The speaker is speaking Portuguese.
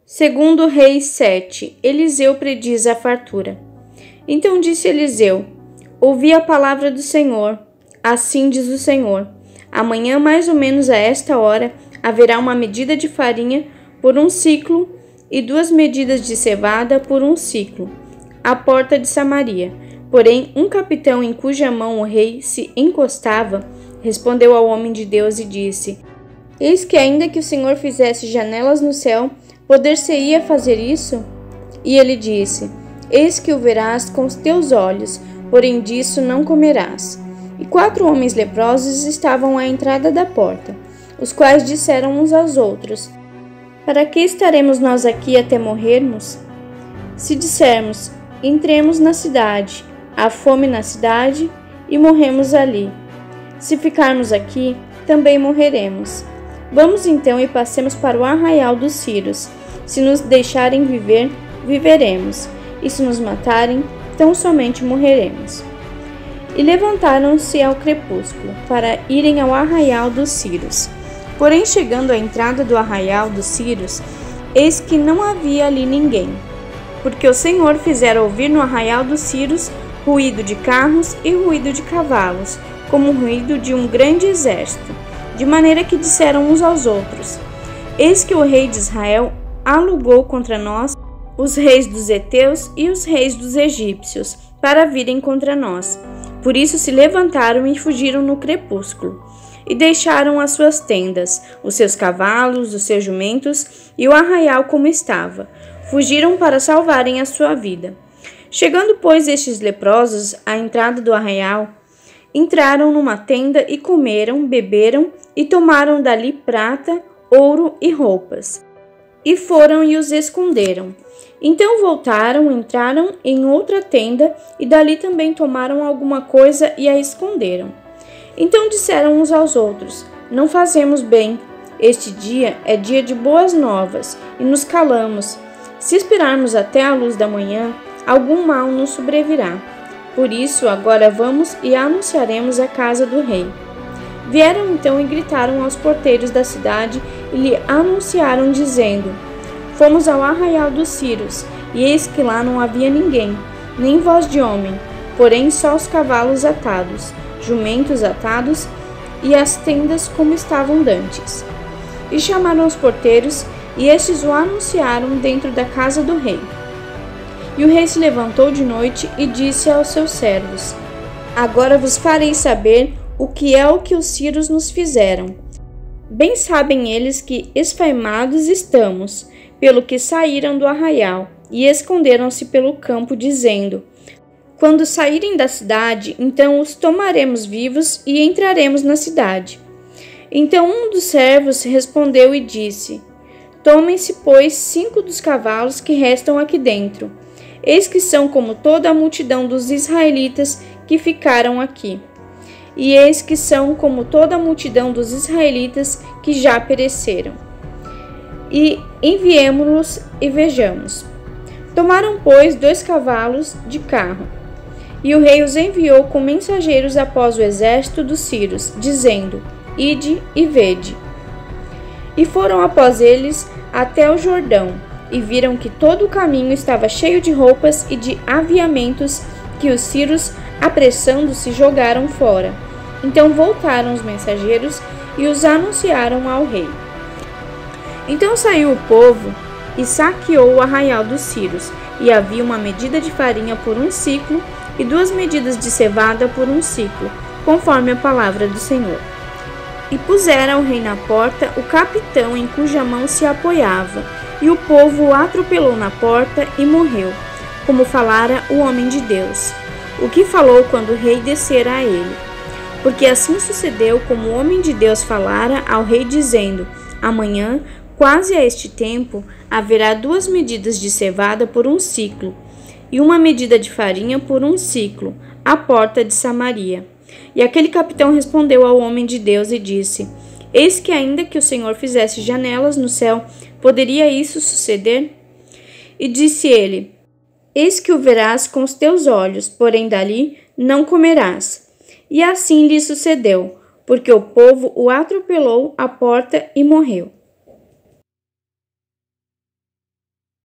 Segundo Reis 7, Eliseu prediz a fartura. Então disse Eliseu: ouvi a palavra do Senhor. Assim diz o Senhor: amanhã, mais ou menos a esta hora, haverá uma medida de farinha por 1 siclo e 2 medidas de cevada por 1 siclo, à porta de Samaria. Porém, um capitão em cuja mão o rei se encostava, respondeu ao homem de Deus e disse: eis que ainda que o Senhor fizesse janelas no céu, poder-se-ia fazer isso? E ele disse: eis que o verás com os teus olhos, porém disso não comerás. E 4 homens leprosos estavam à entrada da porta, os quais disseram uns aos outros: para que estaremos nós aqui até morrermos? Se dissermos: entremos na cidade, há fome na cidade, e morremos ali. Se ficarmos aqui, também morreremos. Vamos então e passemos para o arraial dos Círios. Se nos deixarem viver, viveremos, e se nos matarem, tão somente morreremos. E levantaram-se ao crepúsculo, para irem ao arraial dos Círios. Porém, chegando à entrada do arraial dos Círios, eis que não havia ali ninguém, porque o Senhor fizera ouvir no arraial dos Círios ruído de carros e ruído de cavalos, como o ruído de um grande exército, de maneira que disseram uns aos outros: eis que o rei de Israel alugou contra nós os reis dos heteus e os reis dos egípcios, para virem contra nós. Por isso se levantaram e fugiram no crepúsculo, e deixaram as suas tendas, os seus cavalos, os seus jumentos e o arraial como estava. Fugiram para salvarem a sua vida. Chegando, pois, estes leprosos à entrada do arraial, entraram numa tenda e comeram, beberam e tomaram dali prata, ouro e roupas. E foram e os esconderam. Então voltaram, entraram em outra tenda e dali também tomaram alguma coisa e a esconderam. Então disseram uns aos outros: não fazemos bem. Este dia é dia de boas novas e nos calamos. Se esperarmos até a luz da manhã, algum mal nos sobrevirá. Por isso, agora vamos e anunciaremos a casa do rei. Vieram então e gritaram aos porteiros da cidade e lhe anunciaram, dizendo: fomos ao arraial dos Círios, e eis que lá não havia ninguém, nem voz de homem, porém só os cavalos atados, jumentos atados, e as tendas como estavam dantes. E chamaram os porteiros, e estes o anunciaram dentro da casa do rei. E o rei se levantou de noite e disse aos seus servos: agora vos farei saber o que os Círios nos fizeram. Bem sabem eles que esfaimados estamos, pelo que saíram do arraial, e esconderam-se pelo campo, dizendo: quando saírem da cidade, então os tomaremos vivos e entraremos na cidade. Então um dos servos respondeu e disse: tomem-se, pois, 5 dos cavalos que restam aqui dentro. Eis que são como toda a multidão dos israelitas que ficaram aqui. E eis que são como toda a multidão dos israelitas que já pereceram. E enviemo-los e vejamos. Tomaram, pois, 2 cavalos de carro. E o rei os enviou com mensageiros após o exército dos Círios, dizendo: ide e vede. E foram após eles até o Jordão, e viram que todo o caminho estava cheio de roupas e de aviamentos, que os Círios, apressando-se, jogaram fora. Então voltaram os mensageiros e os anunciaram ao rei. Então saiu o povo e saqueou o arraial dos Círios, e havia uma medida de farinha por 1 siclo e 2 medidas de cevada por 1 siclo, conforme a palavra do Senhor. E pusera o rei na porta o capitão em cuja mão se apoiava, e o povo o atropelou na porta e morreu, como falara o homem de Deus, o que falou quando o rei descera a ele. Porque assim sucedeu como o homem de Deus falara ao rei, dizendo: amanhã, quase a este tempo, haverá 2 medidas de cevada por 1 siclo, e 1 medida de farinha por 1 siclo, à porta de Samaria. E aquele capitão respondeu ao homem de Deus e disse: eis que ainda que o Senhor fizesse janelas no céu, poderia isso suceder? E disse ele: eis que o verás com os teus olhos, porém dali não comerás. E assim lhe sucedeu, porque o povo o atropelou à porta e morreu.